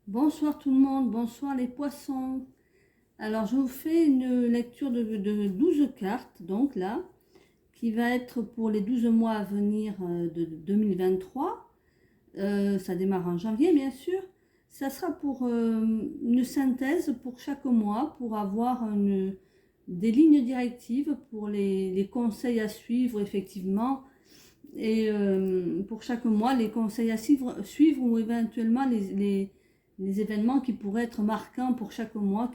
Bonsoir tout le monde, bonsoir les poissons. Alors je vous fais une lecture de 12 cartes, donc là, qui va être pour les 12 mois à venir de 2023. Ça démarre en janvier bien sûr. Ça sera pour une synthèse pour chaque mois, pour avoir des lignes directives pour les conseils à suivre effectivement. Et pour chaque mois, les conseils à suivre ou éventuellement les événements qui pourraient être marquants pour chaque mois,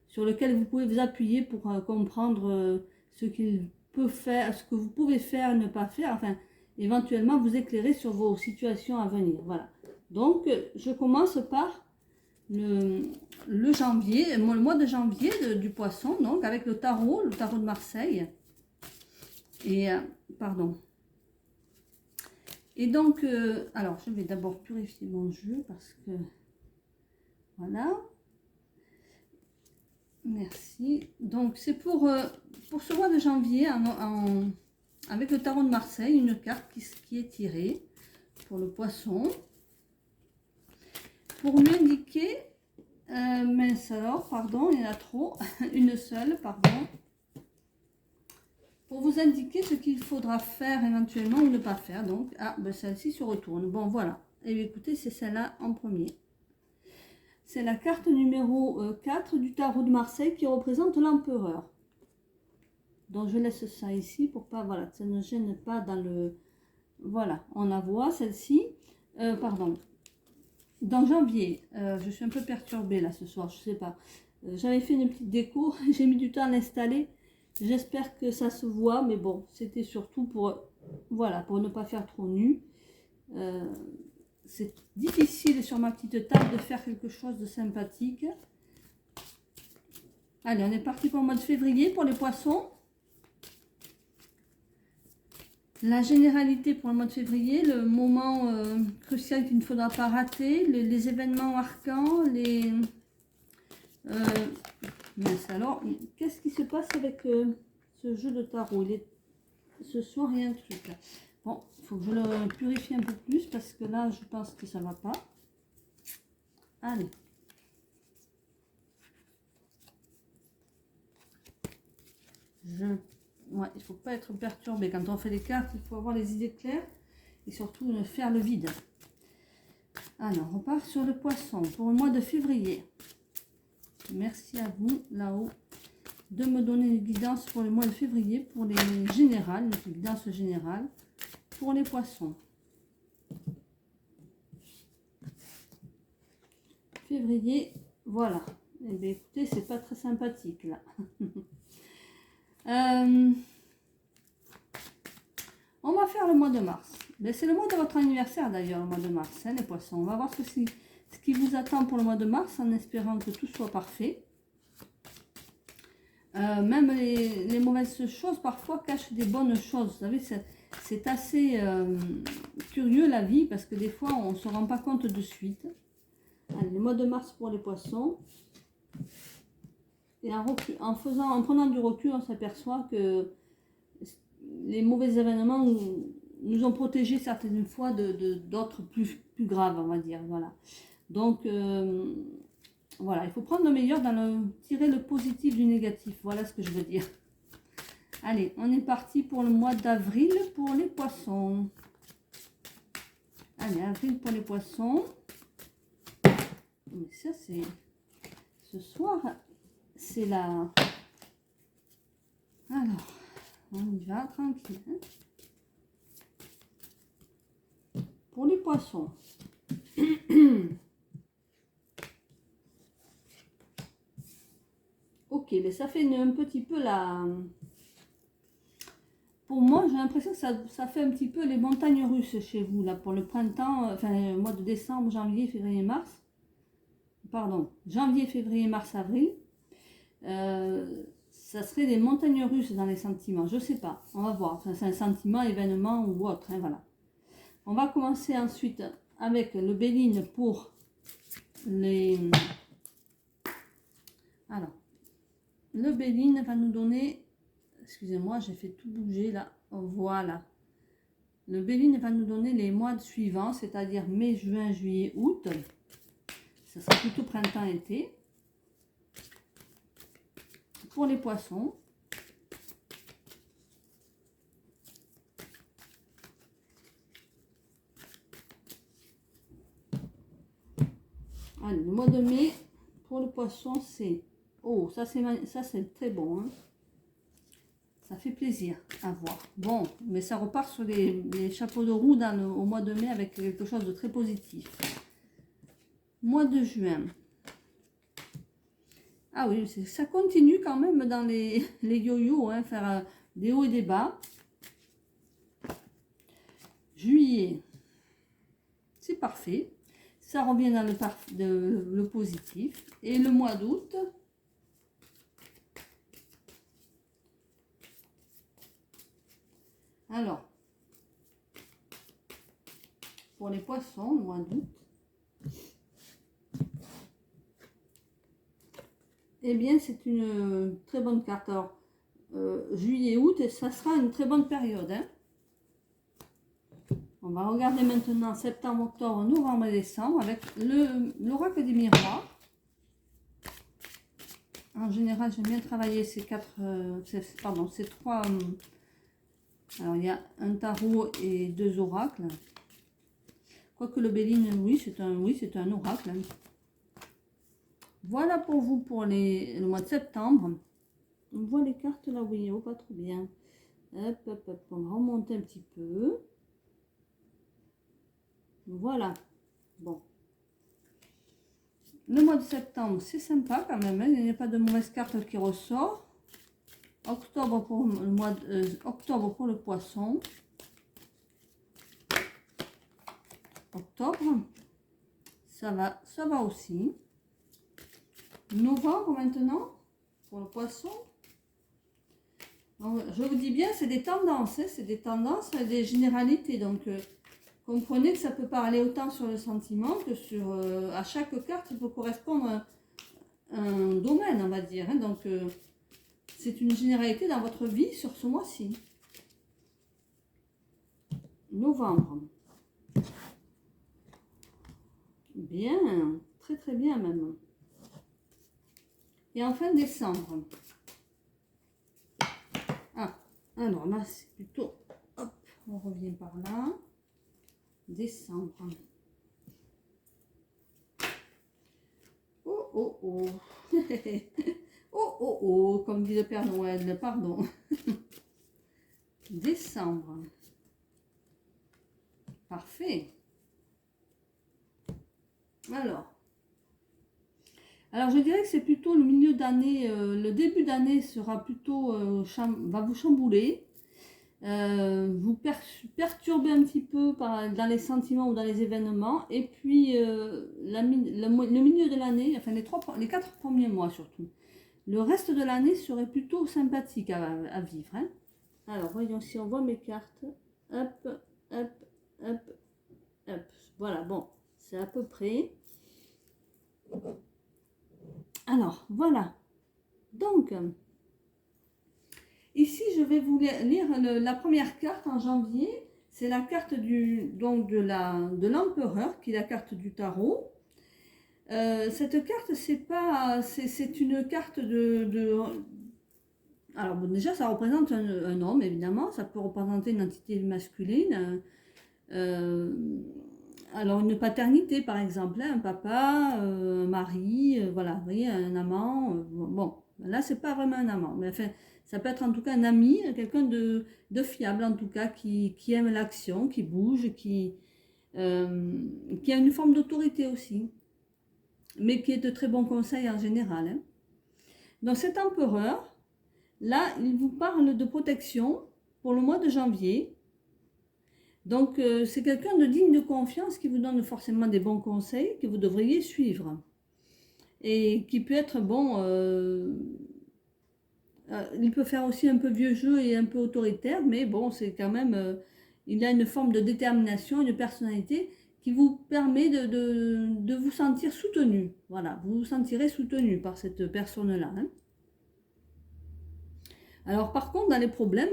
sur lesquels vous pouvez vous appuyer pour comprendre ce qu'il peut faire, ce que vous pouvez faire et ne pas faire, enfin, éventuellement vous éclairer sur vos situations à venir. Voilà. Donc, je commence par le, le janvier, le mois de janvier du poisson, donc avec le tarot de Marseille. Et, pardon. Et donc, alors je vais d'abord purifier mon jeu parce que, voilà, merci. Donc c'est pour ce mois de janvier, avec le tarot de Marseille, une carte qui est tirée pour le poisson. Pour lui indiquer, mince alors, pardon, il y en a trop, une seule, pardon. Pour vous indiquer ce qu'il faudra faire éventuellement ou ne pas faire. Donc, ben celle-ci se retourne. Bon, voilà. Et bien, écoutez, c'est celle-là en premier. C'est la carte numéro 4 du tarot de Marseille qui représente l'empereur. Donc je laisse ça ici pour pas, voilà, ça ne gêne pas dans le... Voilà, on la voit celle-ci. Pardon. Dans janvier, je suis un peu perturbée là ce soir, je sais pas. J'avais fait une petite déco, j'ai mis du temps à l'installer. J'espère que ça se voit, mais bon, c'était surtout pour, voilà, pour ne pas faire trop nu. C'est difficile sur ma petite table de faire quelque chose de sympathique. Allez, on est parti pour le mois de février pour les poissons. La généralité pour le mois de février, le moment crucial qu'il ne faudra pas rater, les événements marquants, mince, alors, qu'est-ce qui se passe avec ce jeu de tarot? Ce soir, il y a un truc là. Bon, il faut que je le purifie un peu plus parce que là, je pense que ça ne va pas. Allez. Ouais, il ne faut pas être perturbé. Quand on fait les cartes, il faut avoir les idées claires et surtout ne faire le vide. Alors, on part sur le poisson pour le mois de février. Merci à vous, là-haut, de me donner une guidance pour le mois de février, pour les générales, une guidance générale pour les poissons. Février, voilà. Eh bien, écoutez, c'est pas très sympathique, là. On va faire le mois de mars. C'est le mois de votre anniversaire, d'ailleurs, le mois de mars, hein, les poissons. On va voir ce qui vous attend pour le mois de mars, en espérant que tout soit parfait. Même les mauvaises choses parfois cachent des bonnes choses. Vous savez, c'est assez curieux la vie parce que des fois on ne se rend pas compte de suite. Allez, le mois de mars pour les poissons. Et en prenant du recul, on s'aperçoit que les mauvais événements nous ont protégés certaines fois d'autres plus graves, on va dire. Voilà. Donc, voilà, il faut prendre le meilleur tirer le positif du négatif. Voilà ce que je veux dire. Allez, on est parti pour le mois d'avril pour les poissons. Allez, avril pour les poissons. Mais ça, c'est... Ce soir, c'est la... Alors, on y va, tranquille. Hein. Pour les poissons. Ok, mais ça fait un petit peu la... Pour moi, j'ai l'impression que ça fait un petit peu les montagnes russes chez vous, là, pour le printemps, enfin, le mois de décembre, janvier, février, mars. Pardon, janvier, février, mars, avril. Ça serait des montagnes russes dans les sentiments, je sais pas, on va voir. Enfin, c'est un sentiment, événement ou autre, hein, voilà. On va commencer ensuite avec le Béline pour les... Alors, le Béline va nous donner... Excusez-moi, j'ai fait tout bouger là. Voilà. Le Béline va nous donner les mois suivants, c'est-à-dire mai, juin, juillet, août. ça sera plutôt printemps-été. Pour les poissons, allez, le mois de mai, pour le poisson, c'est... Oh, ça c'est très bon, hein. Ça fait plaisir à voir. Bon, mais ça repart sur les chapeaux de roue au mois de mai avec quelque chose de très positif. Mois de juin. Ah oui, ça continue quand même dans les yo-yo, hein, faire des hauts et des bas. Juillet, c'est parfait. Ça revient dans le positif. Et le mois d'août, alors, pour les poissons, le mois d'août, eh bien, c'est une très bonne carte. Alors, juillet, août, et ça sera une très bonne période, hein. On va regarder maintenant septembre, octobre, novembre et décembre avec l'oracle des miroirs. En général, j'aime bien travailler ces ces trois. Alors, il y a un tarot et deux oracles. Quoique le Béline, oui, c'est un oracle, hein. Voilà pour vous pour le mois de septembre. On voit les cartes là, oui, oh, pas trop bien. Hop, hop, hop, on va remonter un petit peu. Voilà. Bon. Le mois de septembre, c'est sympa quand même, hein. Il n'y a pas de mauvaise carte qui ressort. Octobre pour le mois octobre pour le poisson. Octobre, ça va aussi. Novembre maintenant pour le poisson. Donc, je vous dis bien, c'est des tendances, hein, c'est des tendances, des généralités. Donc comprenez que ça peut parler autant sur le sentiment que sur à chaque carte, il peut correspondre à un domaine, on va dire, hein. Donc c'est une généralité dans votre vie sur ce mois-ci. Novembre. Bien, très très bien même. Et enfin décembre. Ah, alors là c'est plutôt, hop, on revient par là. Décembre. Oh oh oh. Oh oh oh, comme dit le Père Noël, pardon. Décembre. Parfait. Alors je dirais que c'est plutôt le milieu d'année, le début d'année sera plutôt, va vous chambouler, vous perturber un petit peu dans les sentiments ou dans les événements, et puis le milieu de l'année, enfin les 4 premiers mois surtout, le reste de l'année serait plutôt sympathique à vivre, hein. Alors voyons si on voit mes cartes, hop, hop, hop, hop, voilà, bon, c'est à peu près. Alors, voilà. Donc, ici, je vais vous lire la première carte en janvier. C'est la carte de l'empereur, qui est la carte du tarot. Cette carte, c'est une carte alors, bon, déjà, ça représente un homme, évidemment. Ça peut représenter une entité masculine. Alors, une paternité, par exemple, hein, un papa, un mari, voilà, vous voyez, un amant. Bon, là, c'est pas vraiment un amant, mais enfin, ça peut être en tout cas un ami, quelqu'un de fiable, en tout cas, qui aime l'action, qui bouge, qui a une forme d'autorité aussi, mais qui est de très bons conseils en général, hein. Donc, cet empereur, là, il vous parle de protection pour le mois de janvier. Donc, c'est quelqu'un de digne de confiance qui vous donne forcément des bons conseils que vous devriez suivre. Et qui peut être bon, il peut faire aussi un peu vieux jeu et un peu autoritaire, mais bon, c'est quand même, il a une forme de détermination, une personnalité qui vous permet de vous sentir soutenu. Voilà, vous vous sentirez soutenu par cette personne-là, hein. Alors par contre, dans les problèmes,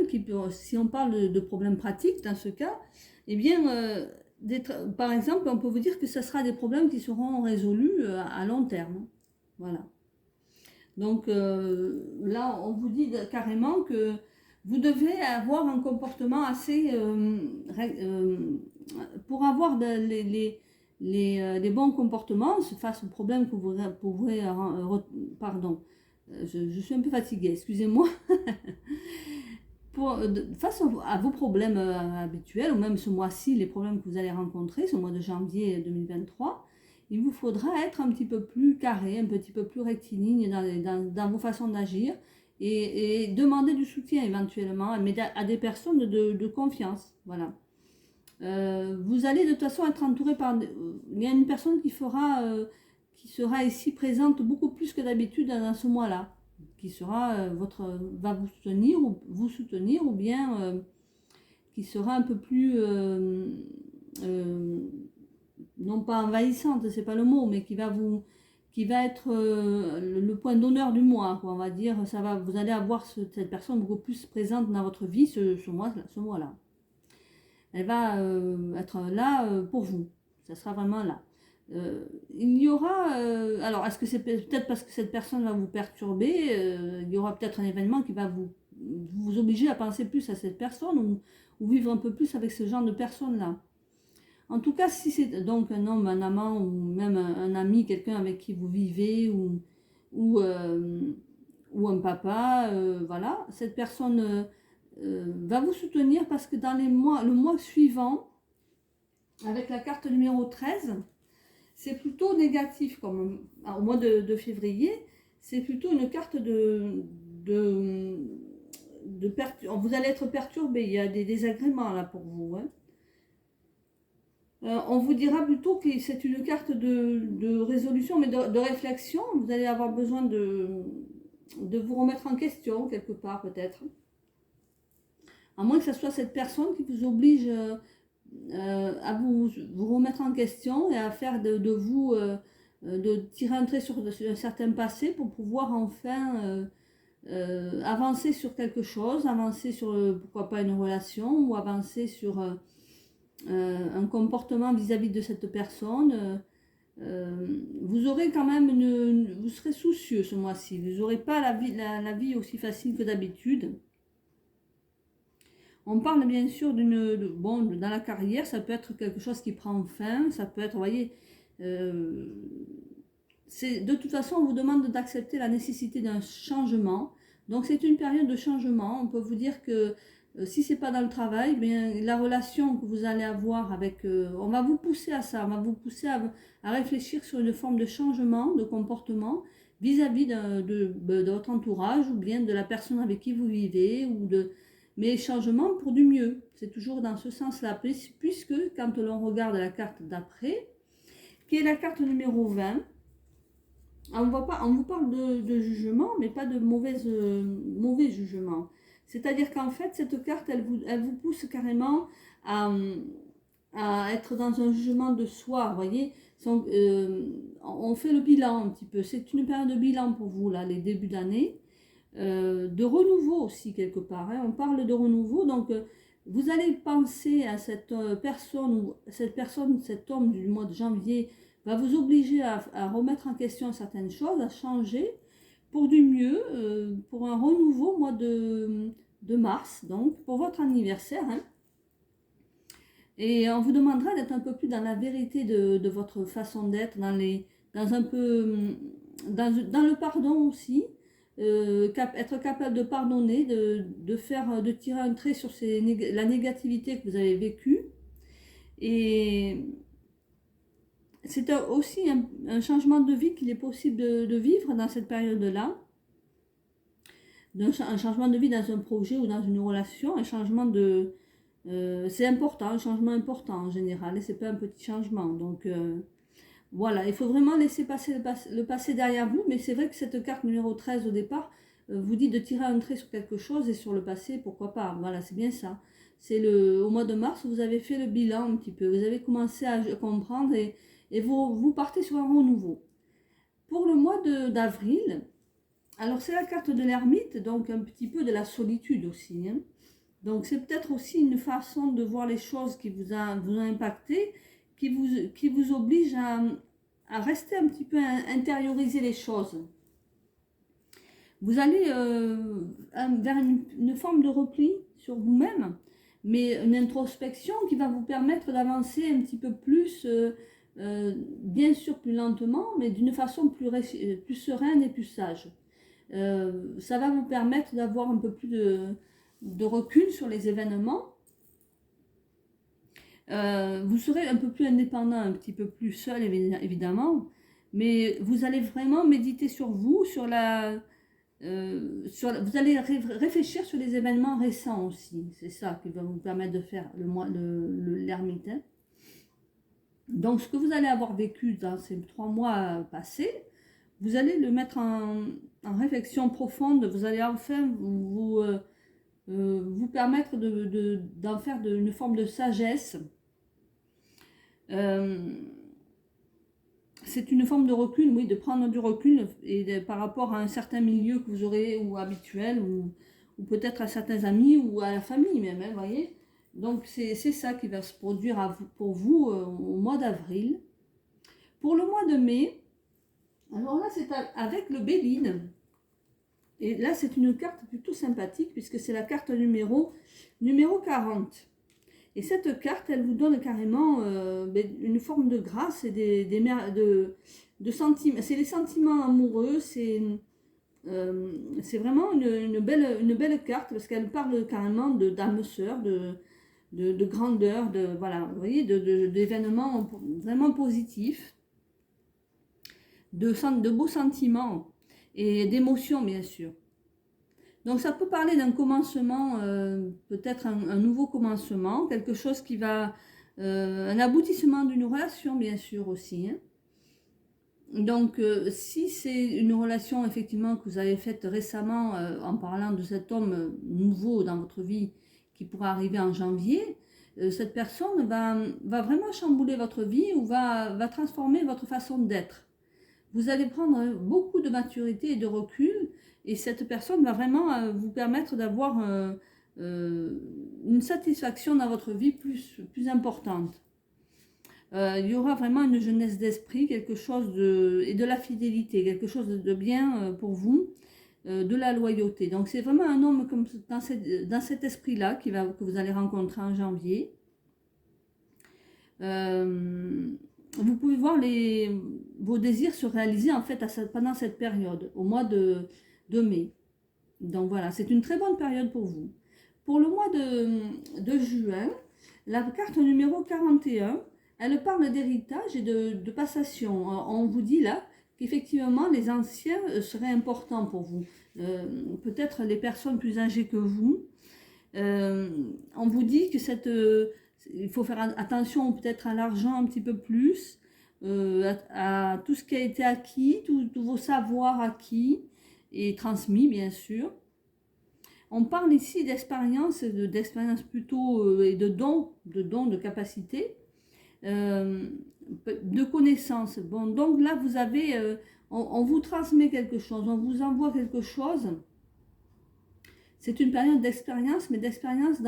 si on parle de problèmes pratiques, dans ce cas, eh bien, par exemple, on peut vous dire que ce sera des problèmes qui seront résolus à long terme. Voilà. Donc là, on vous dit carrément que vous devez avoir un comportement assez... pour avoir les bons comportements face aux problèmes que vous pourrez... pardon, je suis un peu fatiguée, excusez-moi. Face à vos problèmes habituels, ou même ce mois-ci, les problèmes que vous allez rencontrer, ce mois de janvier 2023, il vous faudra être un petit peu plus carré, un petit peu plus rectiligne dans vos façons d'agir et demander du soutien éventuellement à des personnes de confiance. Voilà. Vous allez de toute façon être entouré par... il y a une personne qui sera ici présente beaucoup plus que d'habitude dans ce mois-là, qui sera va vous soutenir ou bien qui sera un peu plus non pas envahissante, c'est pas le mot, mais qui va être le point d'honneur du mois, quoi, on va dire. Vous allez avoir cette personne beaucoup plus présente dans votre vie ce mois-là. Elle va être là pour vous. Ça sera vraiment là. Il y aura, alors est-ce que c'est peut-être parce que cette personne va vous perturber, il y aura peut-être un événement qui va vous obliger à penser plus à cette personne ou vivre un peu plus avec ce genre de personne-là. En tout cas, si c'est donc un homme, un amant ou même un ami, quelqu'un avec qui vous vivez ou un papa, voilà, cette personne va vous soutenir parce que dans le mois suivant, avec la carte numéro 13, c'est plutôt négatif, comme au mois de février, c'est plutôt une carte vous allez être perturbé, il y a des désagréments là pour vous. Hein. On vous dira plutôt que c'est une carte de résolution, mais de réflexion. Vous allez avoir besoin de vous remettre en question quelque part peut-être. À moins que ce soit cette personne qui vous oblige à vous remettre en question et à faire de vous, de tirer un trait sur un certain passé pour pouvoir enfin avancer sur quelque chose, avancer sur pourquoi pas une relation ou avancer sur un comportement vis-à-vis de cette personne. Vous aurez quand même vous serez soucieux ce mois-ci, vous n'aurez pas la vie aussi facile que d'habitude. On parle bien sûr bon, dans la carrière, ça peut être quelque chose qui prend fin, ça peut être, vous voyez, de toute façon, on vous demande d'accepter la nécessité d'un changement. Donc c'est une période de changement. On peut vous dire que si c'est pas dans le travail, bien, la relation que vous allez avoir avec... on va vous pousser à ça, on va vous pousser à réfléchir sur une forme de changement, de comportement vis-à-vis de votre entourage ou bien de la personne avec qui vous vivez mais changement pour du mieux. C'est toujours dans ce sens-là, puisque quand l'on regarde la carte d'après, qui est la carte numéro 20, on vous parle de jugement, mais pas de mauvais jugement. C'est-à-dire qu'en fait, cette carte, elle vous pousse carrément à être dans un jugement de soi, vous voyez. On fait le bilan un petit peu. C'est une période de bilan pour vous, là, les débuts d'année. De renouveau aussi quelque part, hein. On parle de renouveau, donc vous allez penser à cette personne, cet homme du mois de janvier va vous obliger à remettre en question certaines choses, à changer pour du mieux, pour un renouveau au mois de mars, donc pour votre anniversaire, hein. Et on vous demandera d'être un peu plus dans la vérité de votre façon d'être, dans le pardon aussi. Être capable de pardonner, de tirer un trait sur la négativité que vous avez vécue. Et c'est aussi un changement de vie qu'il est possible de vivre dans cette période-là. Un changement de vie dans un projet ou dans une relation, un changement c'est important, un changement important en général, et c'est pas un petit changement. Donc voilà, il faut vraiment laisser passer le passé derrière vous, mais c'est vrai que cette carte numéro 13 au départ vous dit de tirer un trait sur quelque chose et sur le passé, pourquoi pas. Voilà, c'est bien ça. C'est au mois de mars, vous avez fait le bilan un petit peu, vous avez commencé à comprendre et vous partez sur un renouveau. Pour le mois d'avril, alors c'est la carte de l'ermite, donc un petit peu de la solitude aussi, hein. Donc c'est peut-être aussi une façon de voir les choses qui vous a impacté, qui vous oblige à rester un petit peu, à intérioriser les choses. Vous allez vers une forme de repli sur vous-même, mais une introspection qui va vous permettre d'avancer un petit peu plus, bien sûr plus lentement, mais d'une façon plus sereine et plus sage. Ça va vous permettre d'avoir un peu plus de recul sur les événements. Vous serez un peu plus indépendant, un petit peu plus seul évidemment, mais vous allez vraiment méditer sur vous, vous allez réfléchir sur les événements récents aussi. C'est ça qui va vous permettre de faire l'ermite. Donc ce que vous allez avoir vécu dans ces 3 mois passés, vous allez le mettre en réflexion profonde. Vous allez enfin vous permettre d'en faire une forme de sagesse. C'est une forme de recul, oui, de prendre du recul par rapport à un certain milieu que vous aurez ou habituel ou peut-être à certains amis ou à la famille même, hein, voyez. Donc c'est ça qui va se produire pour vous au mois d'avril. Pour le mois de mai, alors là c'est avec le Béline. Et là c'est une carte plutôt sympathique puisque c'est la carte numéro 40. Et cette carte, elle vous donne carrément une forme de grâce et de sentiments. C'est les sentiments amoureux, c'est vraiment une belle carte parce qu'elle parle carrément d'âme sœur, de grandeur, voilà, vous voyez, d'événements vraiment positifs, de beaux sentiments et d'émotions, bien sûr. Donc ça peut parler d'un commencement, peut-être un nouveau commencement, quelque chose qui va, un aboutissement d'une relation bien sûr aussi. Hein. Donc si c'est une relation effectivement que vous avez faite récemment en parlant de cet homme nouveau dans votre vie qui pourra arriver en janvier, cette personne va vraiment chambouler votre vie ou va transformer votre façon d'être. Vous allez prendre beaucoup de maturité et de recul et cette personne va vraiment vous permettre d'avoir une satisfaction dans votre vie plus importante. Il y aura vraiment une jeunesse d'esprit, quelque chose et de la fidélité, quelque chose de bien pour vous, de la loyauté. Donc c'est vraiment un homme comme dans cet esprit-là que vous allez rencontrer en janvier. Vous pouvez voir vos désirs se réaliser en fait pendant cette période, au mois de mai. Donc voilà, c'est une très bonne période pour vous. Pour le mois de juin, la carte numéro 41, elle parle d'héritage et de passation. On vous dit là qu'effectivement les anciens seraient importants pour vous. Peut-être les personnes plus âgées que vous. On vous dit que il faut faire attention peut-être à l'argent un petit peu plus, à tout ce qui a été acquis, tous vos savoirs acquis et transmis bien sûr. On parle ici d'expérience plutôt et de dons, de capacités, de connaissances. Bon, donc là vous avez, on vous transmet quelque chose, on vous envoie quelque chose. C'est une période d'expérience, mais d'expérience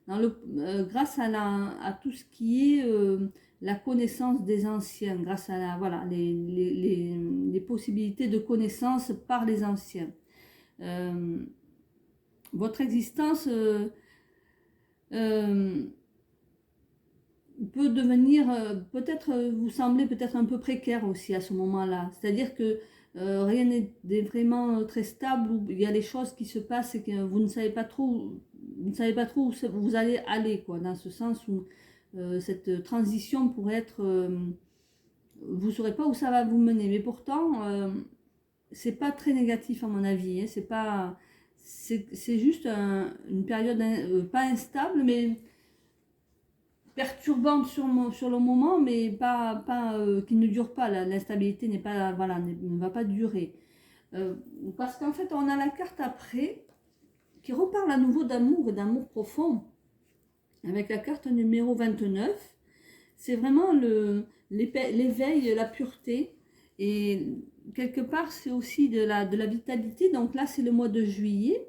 grâce à tout ce qui est la connaissance des anciens, grâce à voilà, les possibilités de connaissance par les anciens. Votre existence peut devenir, peut-être vous semblez peut-être un peu précaire aussi à ce moment-là. C'est-à-dire que rien n'est vraiment très stable, où il y a des choses qui se passent et que vous ne savez pas trop où vous allez aller, quoi, dans ce sens où cette transition pourrait être, vous ne saurez pas où ça va vous mener, mais pourtant c'est pas très négatif à mon avis, hein, c'est juste une période pas instable, mais perturbante sur le moment, mais pas qui ne dure pas. L'instabilité n'est pas, voilà, ne va pas durer. Parce qu'en fait, on a la carte après qui reparle à nouveau d'amour et d'amour profond. Avec la carte numéro 29, c'est vraiment l'éveil, la pureté. Et quelque part, c'est aussi de la vitalité. Donc là, c'est le mois de juillet.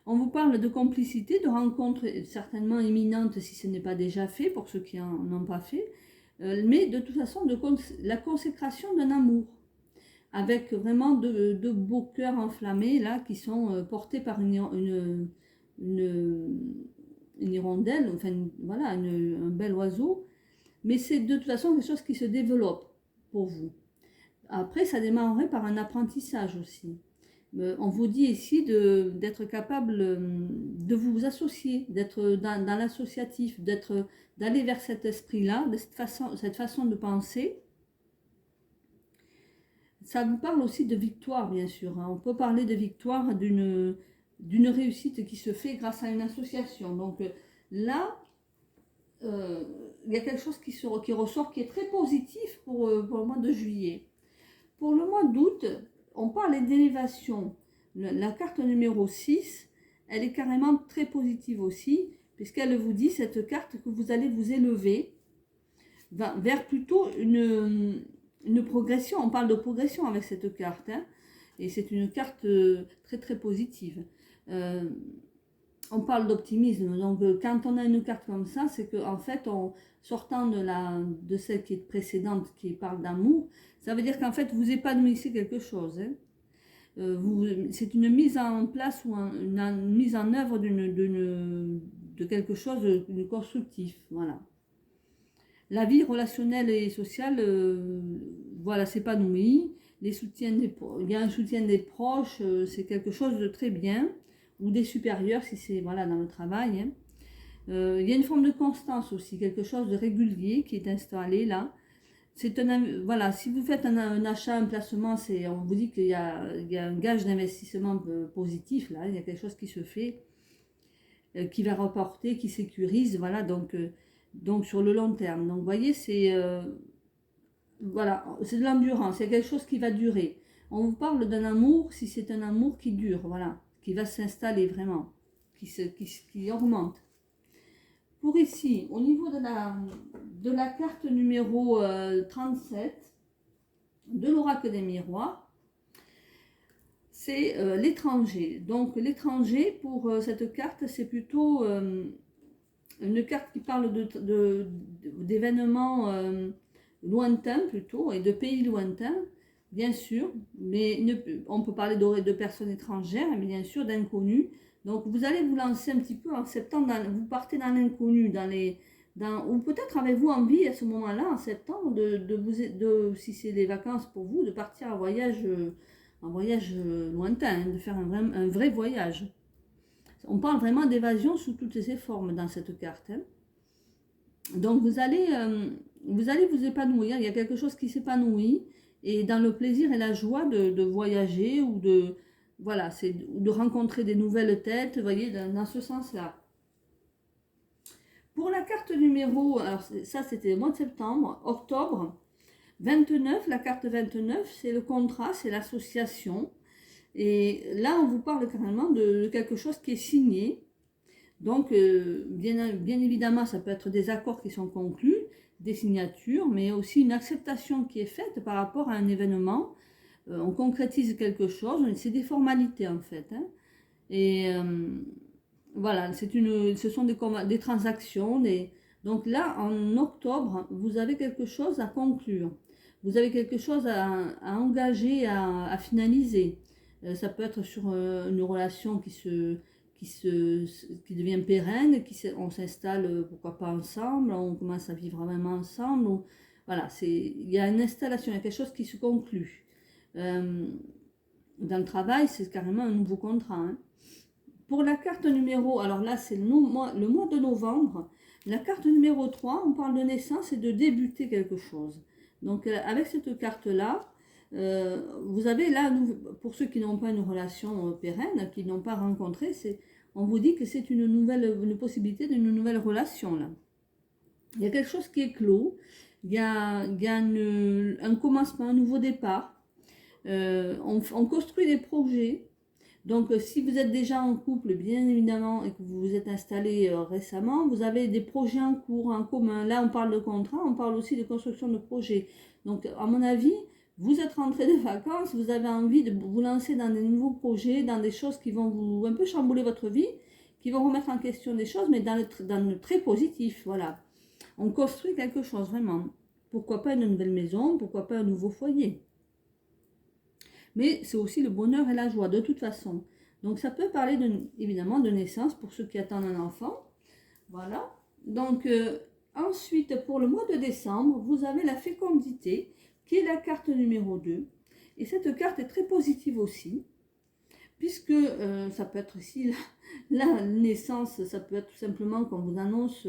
On vous parle de complicité, de rencontres certainement imminentes si ce n'est pas déjà fait, pour ceux qui n'en ont pas fait, mais de toute façon la consécration d'un amour, avec vraiment de beaux cœurs enflammés là, qui sont portés par une hirondelle, enfin voilà, un bel oiseau, mais c'est de toute façon quelque chose qui se développe pour vous. Après, ça démarrerait par un apprentissage aussi. On vous dit ici d'être capable de vous associer, d'être dans l'associatif, d'aller vers cet esprit-là, de cette façon de penser. Ça vous parle aussi de victoire, bien sûr, hein. On peut parler de victoire, d'une réussite qui se fait grâce à une association. Donc là, il y a quelque chose qui ressort, qui est très positif pour le mois de juillet. Pour le mois d'août, on parle d'élévation. La carte numéro 6, elle est carrément très positive aussi, puisqu'elle vous dit, cette carte, que vous allez vous élever vers plutôt une progression. On parle de progression avec cette carte, hein, et c'est une carte très très positive. On parle d'optimisme, donc quand on a une carte comme ça, c'est qu'en fait, sortant de celle qui est précédente, qui parle d'amour, ça veut dire qu'en fait, vous épanouissez quelque chose, hein. C'est une mise en place ou une mise en œuvre de quelque chose de constructif, voilà. La vie relationnelle et sociale, voilà, s'épanouit. Il y a un soutien des proches, c'est quelque chose de très bien, ou des supérieurs si c'est voilà, dans le travail, hein. Il y a une forme de constance aussi, quelque chose de régulier qui est installé là. Voilà, si vous faites un achat, un placement, on vous dit qu'il y a un gage d'investissement positif là, il y a quelque chose qui se fait, qui va rapporter, qui sécurise, voilà, donc sur le long terme. Donc vous voyez, voilà, c'est de l'endurance, c'est quelque chose qui va durer. On vous parle d'un amour, si c'est un amour qui dure, voilà, qui va s'installer vraiment, qui augmente. Pour ici, au niveau de la carte numéro 37 de l'oracle des miroirs, c'est l'étranger. Donc l'étranger, pour cette carte, c'est plutôt une carte qui parle d'événements lointains plutôt, et de pays lointains, bien sûr, mais on peut parler de personnes étrangères, mais bien sûr d'inconnus. Donc vous allez vous lancer un petit peu en septembre, vous partez dans l'inconnu, ou peut-être avez-vous envie à ce moment-là, en septembre, si c'est des vacances pour vous, de partir en voyage lointain, hein, de faire un vrai voyage. On parle vraiment d'évasion sous toutes ses formes dans cette carte, hein. Donc vous allez vous épanouir, il y a quelque chose qui s'épanouit, et dans le plaisir et la joie de voyager ou voilà, de rencontrer des nouvelles têtes, vous voyez, dans ce sens-là. Pour la carte numéro, alors ça c'était le mois de septembre, octobre, 29, la carte 29, c'est le contrat, c'est l'association. Et là, on vous parle carrément de quelque chose qui est signé. Donc, bien évidemment, ça peut être des accords qui sont conclus, des signatures, mais aussi une acceptation qui est faite par rapport à un événement. On concrétise quelque chose, c'est des formalités en fait, hein. Et voilà, ce sont des transactions. Donc là, en octobre, vous avez quelque chose à conclure. Vous avez quelque chose à engager, à finaliser. Ça peut être sur une relation qui devient pérenne, on s'installe, pourquoi pas ensemble, on commence à vivre vraiment ensemble. Voilà, il y a une installation, il y a quelque chose qui se conclut. Dans le travail, c'est carrément un nouveau contrat, hein. Pour la carte numéro, alors là c'est le mois de novembre, la carte numéro 3, on parle de naissance et de débuter quelque chose. Donc avec cette carte-là, vous avez là, pour ceux qui n'ont pas une relation pérenne, qui n'ont pas rencontré, on vous dit que c'est une possibilité d'une nouvelle relation là. Il y a quelque chose qui est clos, il y a un commencement, un nouveau départ. On construit des projets. Donc si vous êtes déjà en couple, bien évidemment, et que vous vous êtes installé récemment, vous avez des projets en cours, en commun. Là on parle de contrat, on parle aussi de construction de projets. Donc à mon avis, vous êtes rentré de vacances, vous avez envie de vous lancer dans des nouveaux projets, dans des choses qui vont vous un peu chambouler votre vie, qui vont remettre en question des choses, mais dans le très positif, voilà. On construit quelque chose, vraiment. Pourquoi pas une nouvelle maison, pourquoi pas un nouveau foyer. Mais c'est aussi le bonheur et la joie, de toute façon. Donc ça peut parler évidemment de naissance pour ceux qui attendent un enfant. Voilà. Donc ensuite, pour le mois de décembre, vous avez la fécondité, qui est la carte numéro 2. Et cette carte est très positive aussi, puisque ça peut être aussi la naissance, ça peut être tout simplement qu'on vous annonce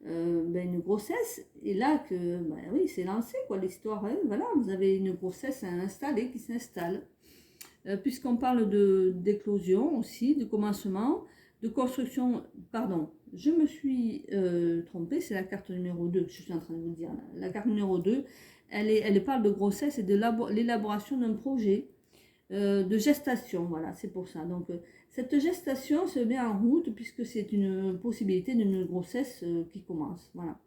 une grossesse, et là que, oui, c'est lancé, quoi, l'histoire, hein, voilà, vous avez une grossesse installée qui s'installe. Puisqu'on parle d'éclosion aussi, de commencement, de construction, pardon, je me suis trompée, c'est la carte numéro 2, je suis en train de vous dire. La carte numéro 2, elle parle de grossesse et de l'élaboration d'un projet de gestation, voilà, c'est pour ça. Donc, cette gestation se met en route puisque c'est une possibilité d'une grossesse qui commence, voilà.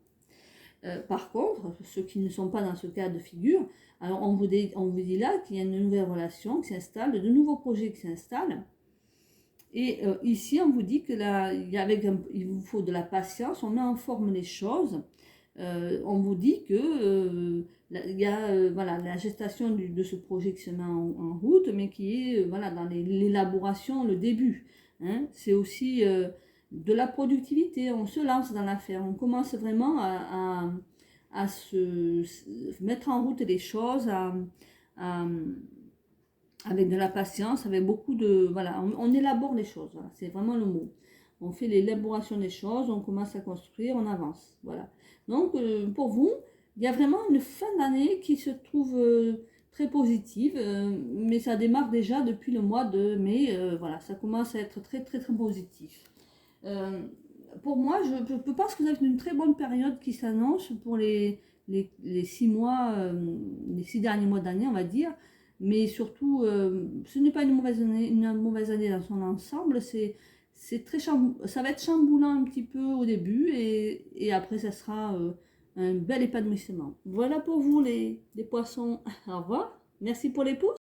Par contre, ceux qui ne sont pas dans ce cas de figure, alors on vous dit là qu'il y a une nouvelle relation qui s'installe, de nouveaux projets qui s'installent. Et ici, on vous dit que là, il vous faut de la patience, on met en forme les choses. On vous dit que il y a voilà, la gestation de ce projet qui se met en route, mais qui est voilà, dans l'élaboration, le début. Hein. C'est aussi de la productivité, on se lance dans l'affaire, on commence vraiment à se mettre en route les choses, avec de la patience, avec beaucoup de... Voilà, on élabore les choses, voilà, c'est vraiment le mot. On fait l'élaboration des choses, on commence à construire, on avance, voilà. Donc, pour vous, il y a vraiment une fin d'année qui se trouve très positive, mais ça démarre déjà depuis le mois de mai, voilà, ça commence à être très, très, très positif. Pour moi, je pense que vous avez une très bonne période qui s'annonce pour les 6 mois, les 6 derniers mois d'année, on va dire. Mais surtout, ce n'est pas une mauvaise année dans son ensemble. Ça va être chamboulant un petit peu au début et après, ça sera un bel épanouissement. Voilà pour vous les poissons. Au revoir. Merci pour les pouces.